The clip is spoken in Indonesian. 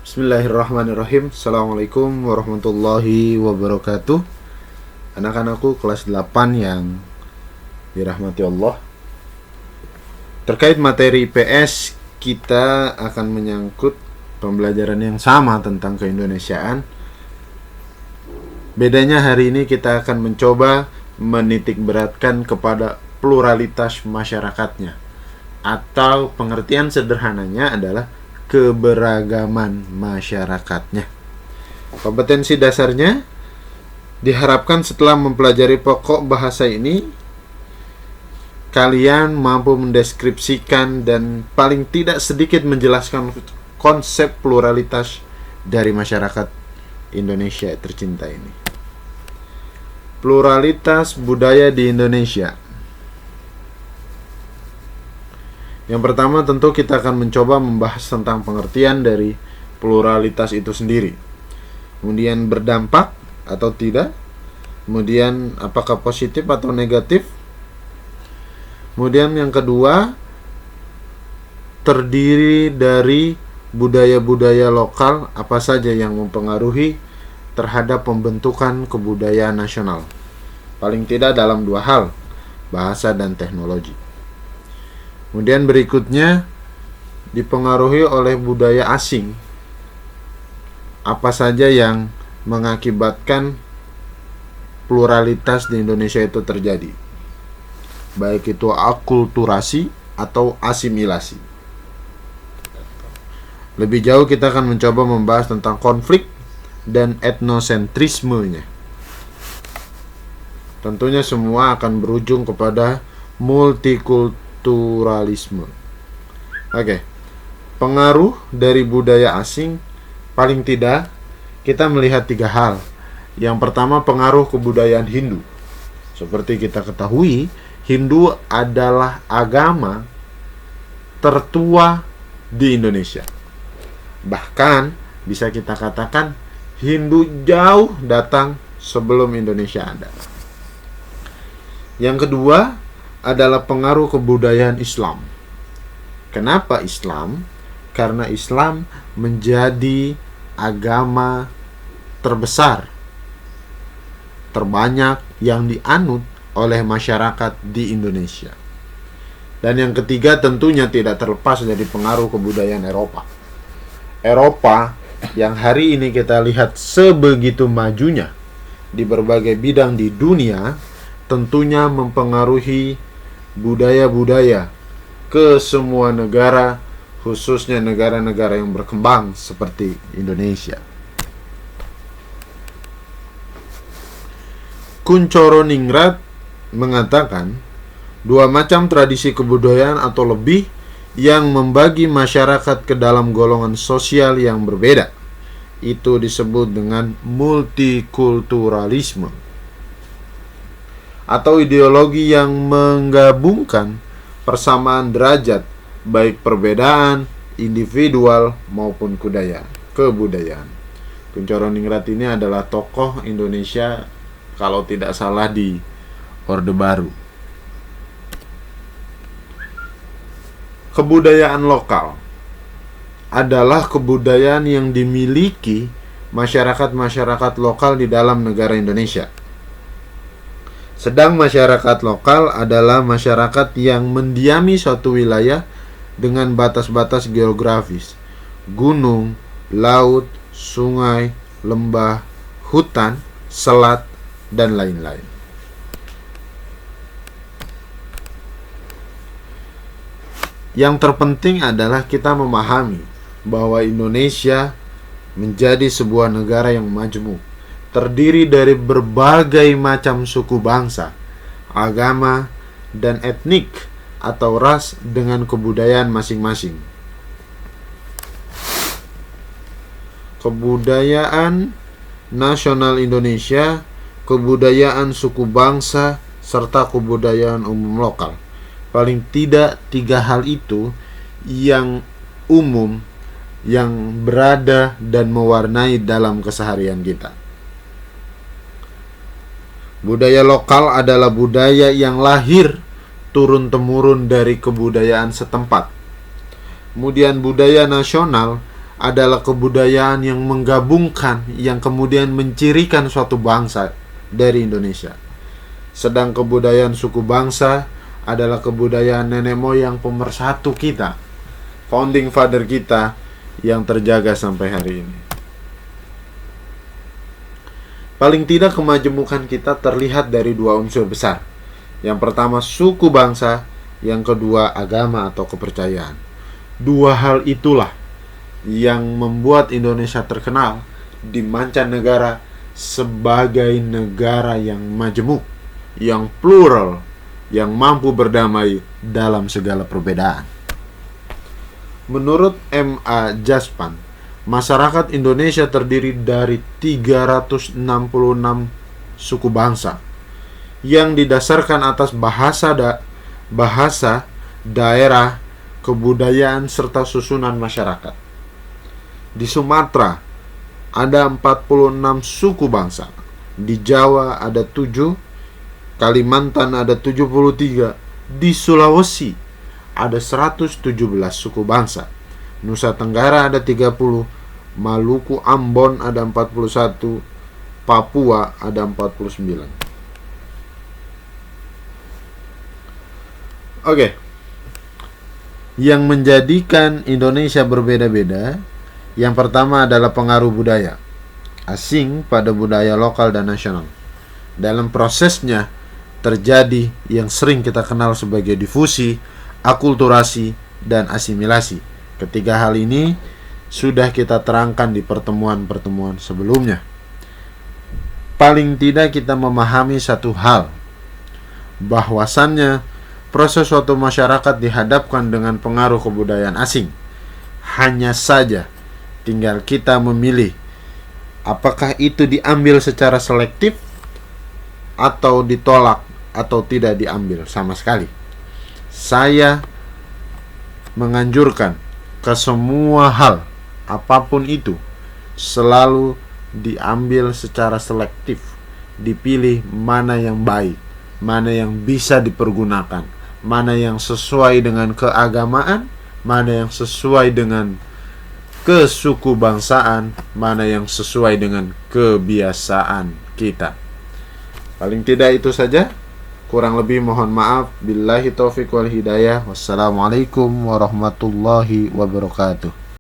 Bismillahirrahmanirrahim. Assalamualaikum warahmatullahi wabarakatuh. Anak-anakku kelas 8 yang dirahmati Allah. Terkait materi IPS, kita akan menyangkut pembelajaran yang sama tentang keindonesiaan. Bedanya hari ini kita akan mencoba menitik beratkan kepada pluralitas masyarakatnya, atau pengertian sederhananya adalah keberagaman masyarakatnya. Kompetensi dasarnya diharapkan setelah mempelajari pokok bahasa ini, kalian mampu mendeskripsikan dan paling tidak sedikit menjelaskan konsep pluralitas dari masyarakat Indonesia tercinta ini. Pluralitas budaya di Indonesia. Yang pertama tentu kita akan mencoba membahas tentang pengertian dari pluralitas itu sendiri. Kemudian berdampak atau tidak. Kemudian apakah positif atau negatif. Kemudian yang kedua, terdiri dari budaya-budaya lokal apa saja yang mempengaruhi terhadap pembentukan kebudayaan nasional. Paling tidak dalam dua hal, bahasa dan teknologi. Kemudian berikutnya dipengaruhi oleh budaya asing. Apa saja yang mengakibatkan pluralitas di Indonesia itu terjadi, baik itu akulturasi atau asimilasi. Lebih jauh kita akan mencoba membahas tentang konflik dan etnosentrismenya. Tentunya semua akan berujung kepada multikulturalisme. Oke. Pengaruh dari budaya asing, paling tidak kita melihat tiga hal. Yang pertama, pengaruh kebudayaan Hindu. Seperti kita ketahui, Hindu adalah agama tertua di Indonesia. Bahkan bisa kita katakan Hindu jauh datang sebelum Indonesia ada. Yang kedua adalah pengaruh kebudayaan Islam. Kenapa Islam? Karena Islam menjadi agama terbesar, terbanyak yang dianut oleh masyarakat di Indonesia. Dan yang ketiga tentunya tidak terlepas dari pengaruh kebudayaan Eropa. Eropa yang hari ini kita lihat sebegitu majunya di berbagai bidang di dunia, tentunya mempengaruhi budaya-budaya ke semua negara, khususnya negara-negara yang berkembang seperti Indonesia. Kuncoro Ningrat mengatakan, dua macam tradisi kebudayaan atau lebih yang membagi masyarakat ke dalam golongan sosial yang berbeda. Itu disebut dengan multikulturalisme, atau ideologi yang menggabungkan persamaan derajat baik perbedaan individual maupun kebudayaan. Kuncoro Ningrat ini adalah tokoh Indonesia kalau tidak salah di Orde Baru. Kebudayaan lokal adalah kebudayaan yang dimiliki masyarakat-masyarakat lokal di dalam negara Indonesia. Sedang masyarakat lokal adalah masyarakat yang mendiami suatu wilayah dengan batas-batas geografis, gunung, laut, sungai, lembah, hutan, selat, dan lain-lain. Yang terpenting adalah kita memahami bahwa Indonesia menjadi sebuah negara yang majemuk, terdiri dari berbagai macam suku bangsa, agama, dan etnik atau ras dengan kebudayaan masing-masing. Kebudayaan nasional Indonesia, kebudayaan suku bangsa, serta kebudayaan umum lokal. Paling tidak tiga hal itu yang umum, yang berada dan mewarnai dalam keseharian kita. Budaya lokal adalah budaya yang lahir turun-temurun dari kebudayaan setempat. Kemudian budaya nasional adalah kebudayaan yang menggabungkan, yang kemudian mencirikan suatu bangsa dari Indonesia. Sedang kebudayaan suku bangsa adalah kebudayaan nenek moyang pemersatu kita, founding father kita, yang terjaga sampai hari ini. Paling tidak kemajemukan kita terlihat dari dua unsur besar. Yang pertama suku bangsa, yang kedua agama atau kepercayaan. Dua hal itulah yang membuat Indonesia terkenal di mancanegara sebagai negara yang majemuk, yang plural, yang mampu berdamai dalam segala perbedaan. Menurut M.A. Jaspan, masyarakat Indonesia terdiri dari 366 suku bangsa yang didasarkan atas bahasa, daerah, kebudayaan, serta susunan masyarakat. Di Sumatera ada 46 suku bangsa, di Jawa ada 7, Kalimantan ada 73, di Sulawesi ada 117 suku bangsa, Nusa Tenggara ada 30, Maluku Ambon ada 41, Papua ada 49. Oke. Yang menjadikan Indonesia berbeda-beda, yang pertama adalah pengaruh budaya asing pada budaya lokal dan nasional. Dalam prosesnya terjadi yang sering kita kenal sebagai difusi, akulturasi, dan asimilasi. Ketiga hal ini sudah kita terangkan di pertemuan-pertemuan sebelumnya. Paling tidak kita memahami satu hal, bahwasannya proses suatu masyarakat dihadapkan dengan pengaruh kebudayaan asing. Hanya saja tinggal kita memilih apakah itu diambil secara selektif atau ditolak atau tidak diambil sama sekali. Saya menganjurkan ke semua hal, apapun itu, selalu diambil secara selektif. Dipilih mana yang baik, mana yang bisa dipergunakan, mana yang sesuai dengan keagamaan, mana yang sesuai dengan kesukubangsaan, mana yang sesuai dengan kebiasaan kita. Paling tidak itu saja. Kurang lebih mohon maaf. Billahi taufiq wal hidayah. Wassalamualaikum warahmatullahi wabarakatuh.